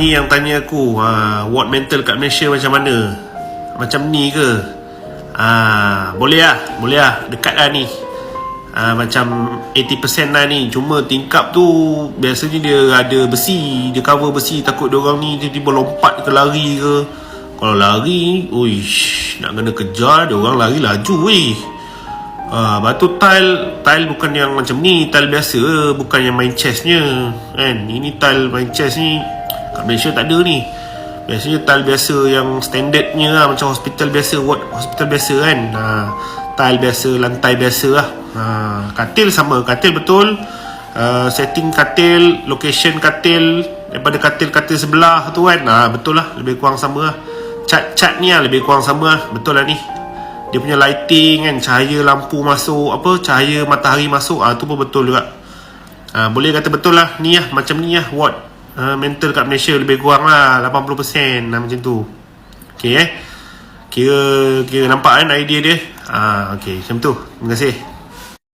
Ni yang tanya aku, ward mental kat Malaysia macam mana? Macam ni ke? Boleh lah, dekat lah ni. Macam 80% lah ni. Cuma tingkap tu biasanya dia ada besi, dia cover besi. Takut diorang ni tiba-tiba lompat ke lari ke. Kalau lari, uish, nak kena kejar, diorang lari laju weh. Lepas tu tile bukan yang macam ni, tile biasa, bukan yang main chestnya kan. Ini tile main chest ni kat Malaysia tak ada ni. Biasanya tile biasa yang standardnya lah, macam hospital biasa, ward hospital biasa kan. Tile biasa, lantai biasa lah. Katil sama, katil betul. Setting katil, location katil daripada katil-katil sebelah tu kan. Betul lah, lebih kurang sama lah. Cat ni lah lebih kurang sama lah. Betul lah ni. Dia punya lighting kan, cahaya lampu masuk, cahaya matahari masuk, tu pun betul juga. Boleh kata betul lah. Ni lah, macam ni lah ward mental kat Malaysia, lebih kurang lah 80% macam tu. Okay Kira nampak kan idea dia. Okay, macam tu. Terima kasih.